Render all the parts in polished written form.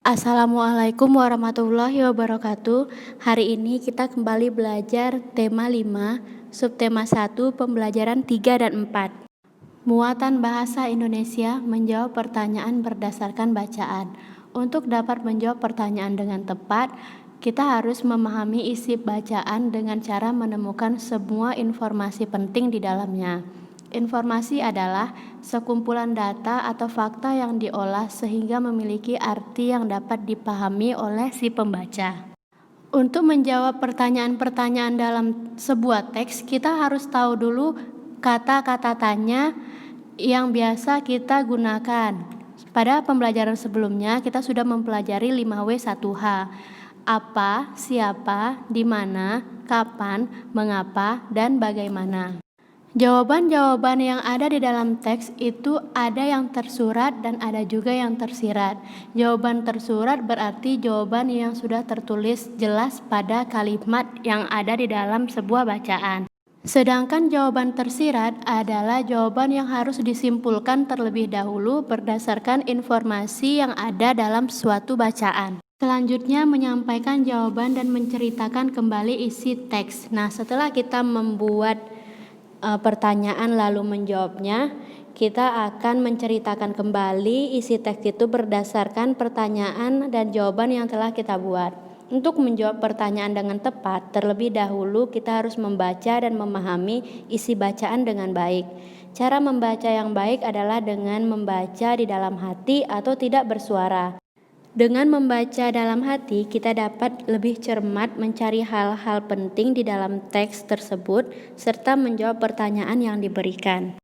Assalamualaikum warahmatullahi wabarakatuh. Hari ini kita kembali belajar tema 5, subtema 1, pembelajaran 3 dan 4. Muatan bahasa Indonesia menjawab pertanyaan berdasarkan bacaan. Untuk dapat menjawab pertanyaan dengan tepat, kita harus memahami isi bacaan dengan cara menemukan semua informasi penting di dalamnya. Informasi adalah sekumpulan data atau fakta yang diolah sehingga memiliki arti yang dapat dipahami oleh si pembaca. Untuk menjawab pertanyaan-pertanyaan dalam sebuah teks, kita harus tahu dulu kata-kata tanya yang biasa kita gunakan. Pada pembelajaran sebelumnya, kita sudah mempelajari 5W1H. Apa, siapa, di mana, kapan, mengapa, dan bagaimana. Jawaban-jawaban yang ada di dalam teks itu ada yang tersurat dan ada juga yang tersirat. Jawaban tersurat berarti jawaban yang sudah tertulis jelas pada kalimat yang ada di dalam sebuah bacaan. Sedangkan jawaban tersirat adalah jawaban yang harus disimpulkan terlebih dahulu berdasarkan informasi yang ada dalam suatu bacaan. Selanjutnya menyampaikan jawaban dan menceritakan kembali isi teks. Nah, setelah kita membuat pertanyaan lalu menjawabnya, kita akan menceritakan kembali isi teks itu berdasarkan pertanyaan dan jawaban yang telah kita buat. Untuk menjawab pertanyaan dengan tepat, terlebih dahulu kita harus membaca dan memahami isi bacaan dengan baik. Cara membaca yang baik adalah dengan membaca di dalam hati atau tidak bersuara. Dengan membaca dalam hati, kita dapat lebih cermat mencari hal-hal penting di dalam teks tersebut serta menjawab pertanyaan yang diberikan.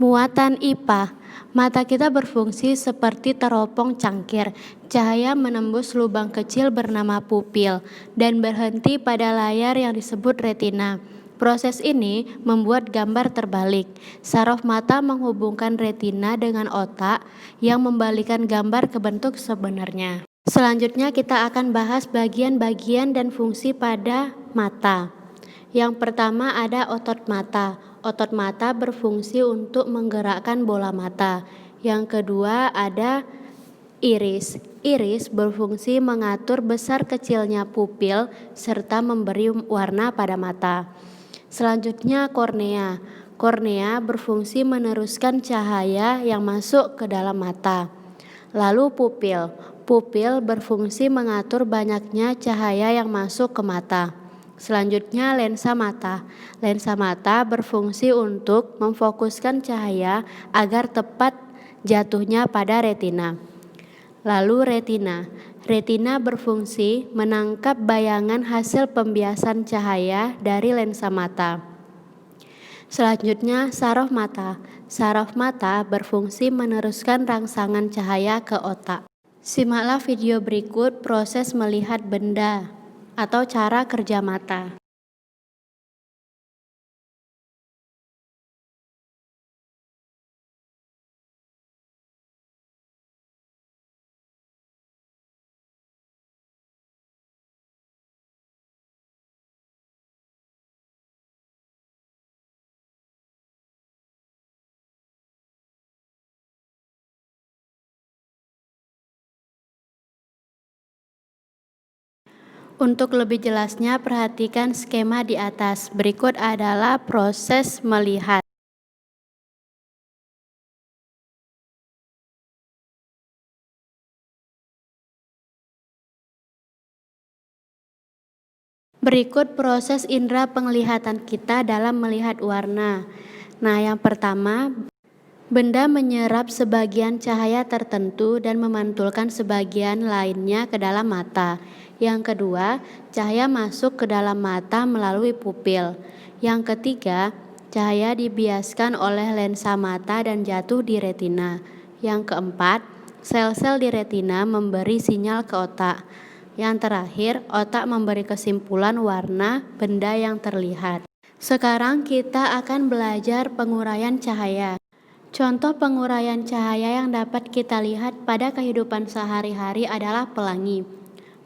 Muatan IPA. Mata kita berfungsi seperti teropong cangkir. Cahaya menembus lubang kecil bernama pupil dan berhenti pada layar yang disebut retina. Proses ini membuat gambar terbalik. Saraf mata menghubungkan retina dengan otak yang membalikan gambar ke bentuk sebenarnya. Selanjutnya kita akan bahas bagian-bagian dan fungsi pada mata. Yang pertama ada otot mata. Otot mata berfungsi untuk menggerakkan bola mata. Yang kedua ada iris. Iris berfungsi mengatur besar kecilnya pupil serta memberi warna pada mata. Selanjutnya kornea. Kornea berfungsi meneruskan cahaya yang masuk ke dalam mata. Lalu pupil. Pupil berfungsi mengatur banyaknya cahaya yang masuk ke mata. Selanjutnya lensa mata. Lensa mata berfungsi untuk memfokuskan cahaya agar tepat jatuhnya pada retina. Lalu retina. Retina berfungsi menangkap bayangan hasil pembiasan cahaya dari lensa mata. Selanjutnya saraf mata. Saraf mata berfungsi meneruskan rangsangan cahaya ke otak. Simaklah video berikut proses melihat benda atau cara kerja mata. Untuk lebih jelasnya, perhatikan skema di atas. Berikut adalah proses melihat. Berikut proses indera penglihatan kita dalam melihat warna. Nah, yang pertama, benda menyerap sebagian cahaya tertentu dan memantulkan sebagian lainnya ke dalam mata. Yang kedua, cahaya masuk ke dalam mata melalui pupil. Yang ketiga, cahaya dibiaskan oleh lensa mata dan jatuh di retina. Yang keempat, sel-sel di retina memberi sinyal ke otak. Yang terakhir, otak memberi kesimpulan warna benda yang terlihat. Sekarang kita akan belajar penguraian cahaya. Contoh penguraian cahaya yang dapat kita lihat pada kehidupan sehari-hari adalah pelangi.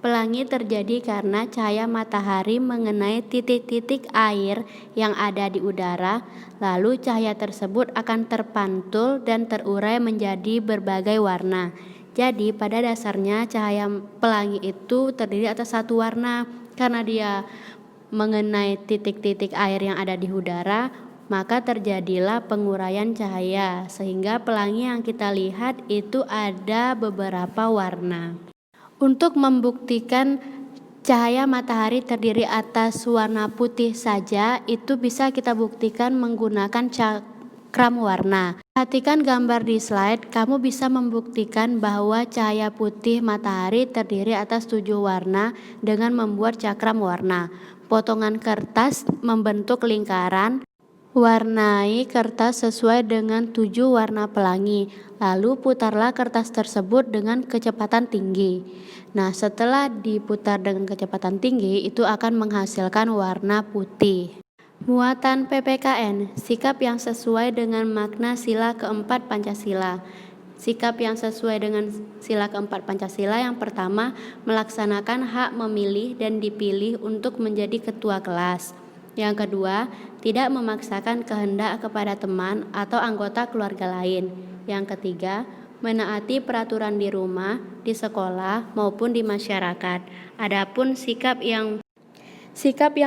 Pelangi terjadi karena cahaya matahari mengenai titik-titik air yang ada di udara, lalu cahaya tersebut akan terpantul dan terurai menjadi berbagai warna. Jadi pada dasarnya cahaya pelangi itu terdiri atas satu warna. Karena dia mengenai titik-titik air yang ada di udara, maka terjadilah penguraian cahaya sehingga pelangi yang kita lihat itu ada beberapa warna. Untuk membuktikan cahaya matahari terdiri atas warna putih saja, itu bisa kita buktikan menggunakan cakram warna. Perhatikan gambar di slide, kamu bisa membuktikan bahwa cahaya putih matahari terdiri atas 7 warna dengan membuat cakram warna. Potongan kertas membentuk lingkaran, warnai kertas sesuai dengan 7 warna pelangi, lalu putarlah kertas tersebut dengan kecepatan tinggi. Nah, setelah diputar dengan kecepatan tinggi, itu akan menghasilkan warna putih. Muatan PPKN, sikap yang sesuai dengan makna sila keempat Pancasila. Sikap yang sesuai dengan sila keempat Pancasila yang pertama, melaksanakan hak memilih dan dipilih untuk menjadi ketua kelas. Yang kedua, tidak memaksakan kehendak kepada teman atau anggota keluarga lain. Yang ketiga, menaati peraturan di rumah, di sekolah, maupun di masyarakat. Adapun sikap yang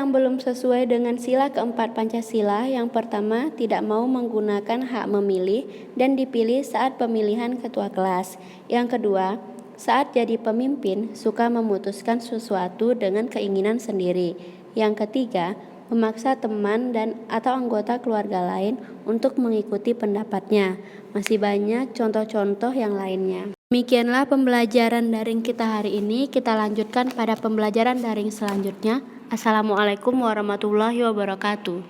belum sesuai dengan sila keempat Pancasila, yang pertama, tidak mau menggunakan hak memilih dan dipilih saat pemilihan ketua kelas. Yang kedua, saat jadi pemimpin, suka memutuskan sesuatu dengan keinginan sendiri. Yang ketiga, memaksa teman dan atau anggota keluarga lain untuk mengikuti pendapatnya. Masih banyak contoh-contoh yang lainnya. Demikianlah pembelajaran daring kita hari ini. Kita lanjutkan pada pembelajaran daring selanjutnya. Assalamualaikum warahmatullahi wabarakatuh.